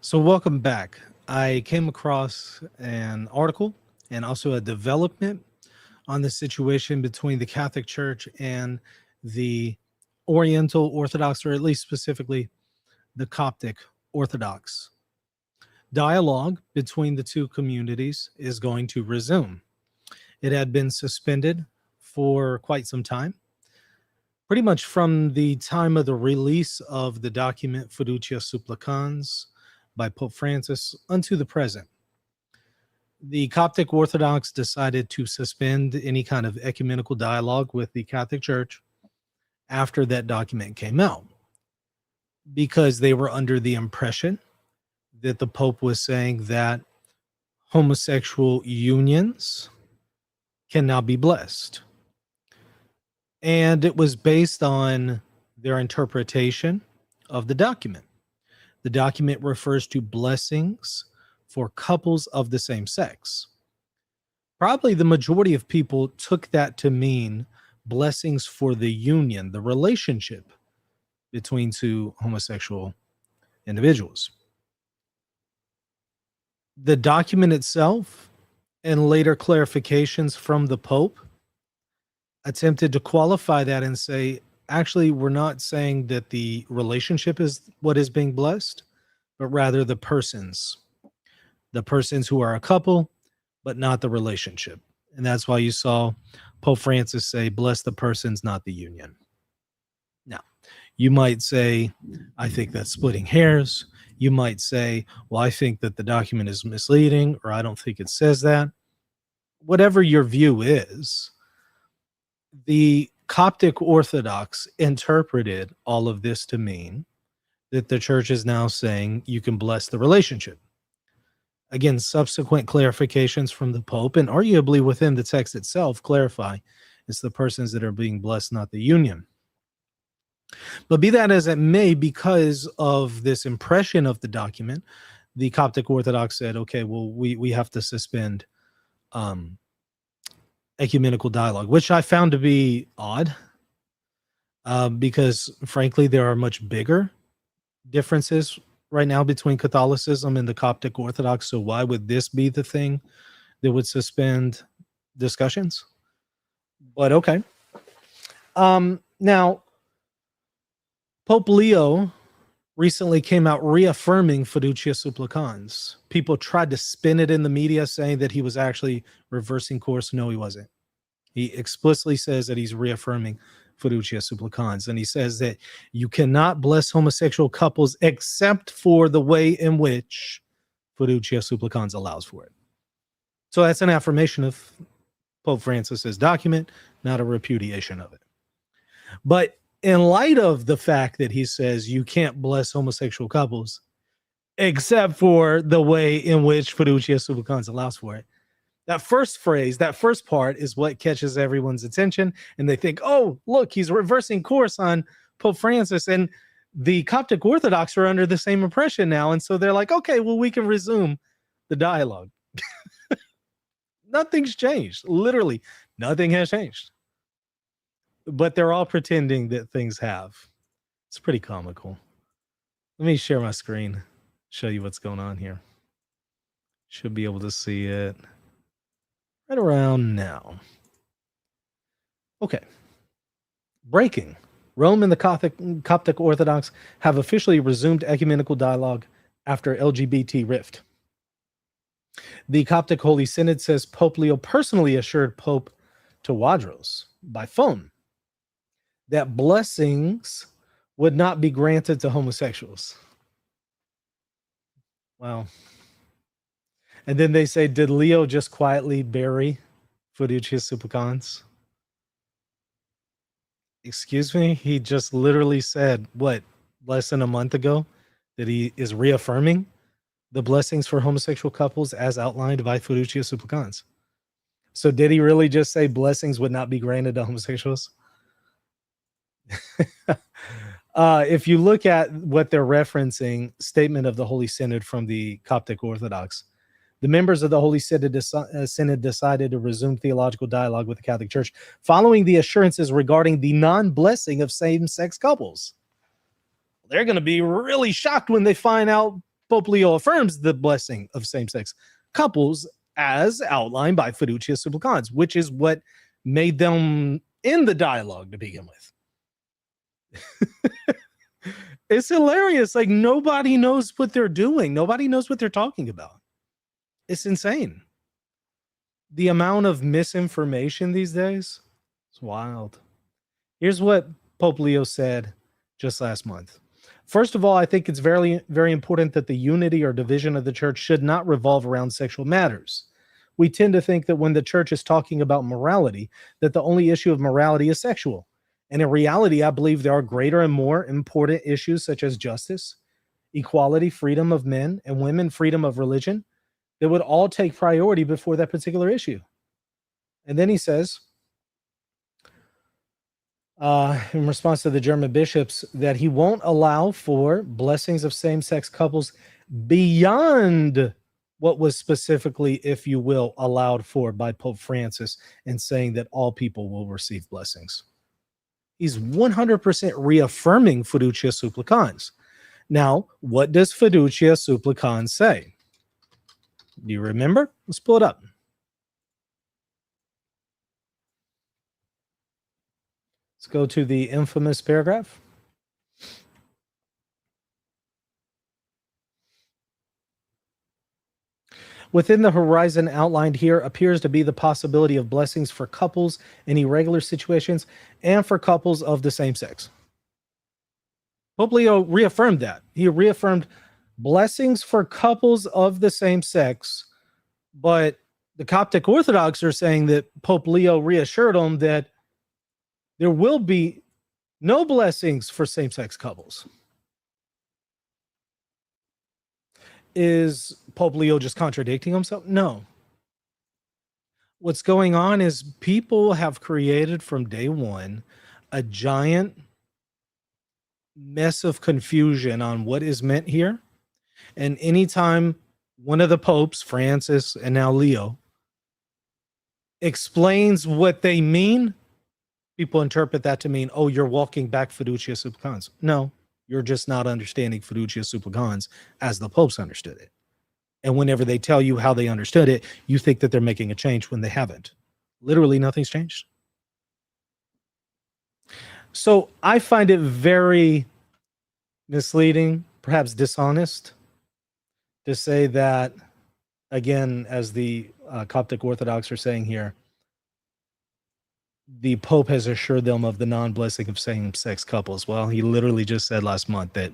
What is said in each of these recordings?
So welcome back. I came across an article and also a development on the situation between the Catholic Church and the Oriental Orthodox, or at least specifically the Coptic Orthodox. Dialogue between the two communities is going to resume. It had been suspended for quite some time, pretty much from the time of the release of the document Fiducia Supplicans by Pope Francis unto the present. The Coptic Orthodox decided to suspend any kind of ecumenical dialogue with the Catholic Church after that document came out, because they were under the impression that the Pope was saying that homosexual unions can now be blessed. And it was based on their interpretation of the document. The document refers to blessings for couples of the same sex. Probably the majority of people took that to mean blessings for the union, the relationship between two homosexual individuals. The document itself and later clarifications from the Pope attempted to qualify that and say, actually, we're not saying that the relationship is what is being blessed, but rather the persons who are a couple, but not the relationship. And that's why you saw Pope Francis say, bless the persons, not the union. Now, you might say, I think that's splitting hairs. You might say, well, I think that the document is misleading, or I don't think it says that. Whatever your view is, the Coptic Orthodox interpreted all of this to mean that the church is now saying you can bless the relationship. Again, subsequent clarifications from the Pope, and arguably within the text itself, clarify it's the persons that are being blessed, not the union. But be that as it may, because of this impression of the document, the Coptic Orthodox said, okay, well, we have to suspend ecumenical dialogue, which I found to be odd, because frankly, there are much bigger differences right now between Catholicism and the Coptic Orthodox. So why would this be the thing that would suspend discussions? But okay. Now, Pope Leo recently came out reaffirming Fiducia Supplicans. People tried to spin it in the media saying that he was actually reversing course. No, he wasn't. He explicitly says that he's reaffirming Fiducia Supplicans. And he says that you cannot bless homosexual couples except for the way in which Fiducia Supplicans allows for it. So that's an affirmation of Pope Francis's document, not a repudiation of it. But in light of the fact that he says you can't bless homosexual couples except for the way in which Fiducia Supplicans allows for it, that first phrase, that first part is what catches everyone's attention. And they think, oh, look, he's reversing course on Pope Francis. And the Coptic Orthodox are under the same impression now. And so they're like, okay, well, we can resume the dialogue. Nothing's changed. Literally, nothing has changed. But they're all pretending that things have. It's pretty comical. Let me share my screen, show you what's going on here. Should be able to see it right around now. Okay. Breaking. Rome and the Coptic Orthodox have officially resumed ecumenical dialogue after LGBT rift. The Coptic Holy Synod says Pope Leo personally assured Pope Tawadros by phone that blessings would not be granted to homosexuals. Wow. And then they say, did Leo just quietly bury Fiducia Supplicans? Excuse me? He just literally said, what, less than a month ago, that he is reaffirming the blessings for homosexual couples as outlined by Fiducia Supplicans. So did he really just say blessings would not be granted to homosexuals? If you look at what they're referencing, statement of the Holy Synod from the Coptic Orthodox, the members of the Holy Synod decided to resume theological dialogue with the Catholic Church following the assurances regarding the non-blessing of same-sex couples. They're going to be really shocked when they find out Pope Leo affirms the blessing of same-sex couples as outlined by Fiducia Supplicans, which is what made them in the dialogue to begin with. It's hilarious. Like, nobody knows what they're doing. Nobody knows what they're talking about. It's insane. The amount of misinformation these days, it's wild. Here's what Pope Leo said just last month. First of all, I think it's very, very important that the unity or division of the church should not revolve around sexual matters. We tend to think that when the church is talking about morality, that the only issue of morality is sexual. And in reality, I believe there are greater and more important issues such as justice, equality, freedom of men and women, freedom of religion, that would all take priority before that particular issue. And then he says, in response to the German bishops, that he won't allow for blessings of same-sex couples beyond what was specifically, if you will, allowed for by Pope Francis, and saying that all people will receive blessings. He's 100% reaffirming Fiducia Supplicans. Now, what does Fiducia Supplicans say? Do you remember? Let's pull it up. Let's go to the infamous paragraph. Within the horizon outlined here appears to be the possibility of blessings for couples in irregular situations and for couples of the same sex. Pope Leo reaffirmed that. He reaffirmed blessings for couples of the same sex, but the Coptic Orthodox are saying that Pope Leo reassured them that there will be no blessings for same-sex couples. Is Pope Leo just contradicting himself? No. What's going on is people have created from day one a giant mess of confusion on what is meant here. And anytime one of the popes, Francis and now Leo, explains what they mean, people interpret that to mean, oh, you're walking back Fiducia Supplicans. No, you're just not understanding Fiducia Supplicans as the popes understood it. And whenever they tell you how they understood it, you think that they're making a change when they haven't. Literally nothing's changed. So I find it very misleading, perhaps dishonest, to say that, again, as the Coptic Orthodox are saying here, the Pope has assured them of the non-blessing of same-sex couples. Well, he literally just said last month that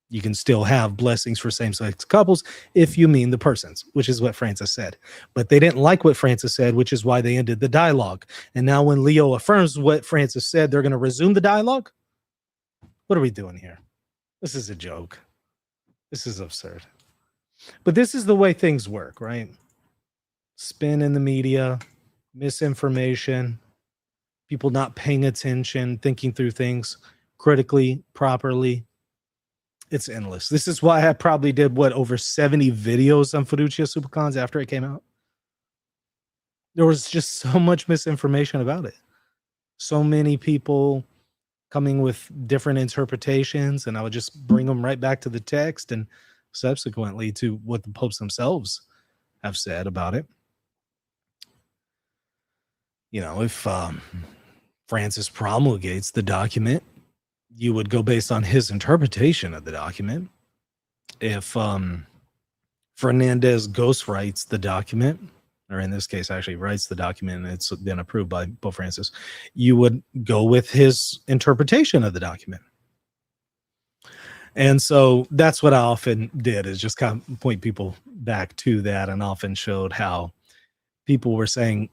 you can still have blessings for same-sex couples if you mean the persons, which is what Francis said. But they didn't like what Francis said, which is why they ended the dialogue. And now when Leo affirms what Francis said, they're going to resume the dialogue? What are we doing here? This is a joke. This is absurd. But this is the way things work, right? Spin in the media, misinformation, people not paying attention, thinking through things critically, properly. It's endless. This is why I probably did, over 70 videos on Fiducia Supplicans after it came out. There was just so much misinformation about it. So many people coming with different interpretations, and I would just bring them right back to the text and subsequently to what the popes themselves have said about it. You know, if Francis promulgates the document, you would go based on his interpretation of the document. If Fernandez ghostwrites the document, or in this case actually writes the document and it's been approved by Pope Francis, you would go with his interpretation of the document. And so that's what I often did, is just kind of point people back to that, and often showed how people were saying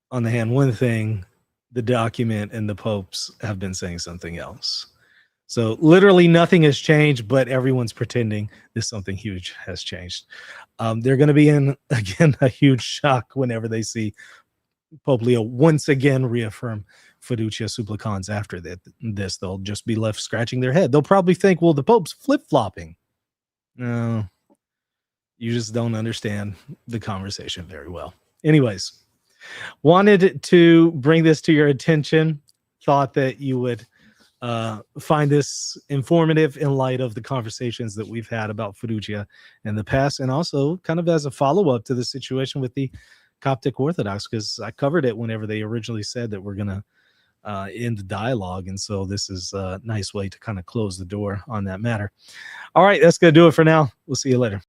on the hand one thing, the document and the popes have been saying something else. So literally nothing has changed, but everyone's pretending that something huge has changed. They're going to be in, again, a huge shock whenever they see Pope Leo once again reaffirm Fiducia Supplicans after this. They'll just be left scratching their head. They'll probably think, well, the Pope's flip-flopping. No, you just don't understand the conversation very well. Anyways, wanted to bring this to your attention. Thought that you would find this informative in light of the conversations that we've had about fiducia in the past, and also kind of as a follow-up to the situation with the Coptic Orthodox, because I covered it whenever they originally said that we're going to end the dialogue. And so this is a nice way to kind of close the door on that matter. All right, that's going to do it for now. We'll see you later.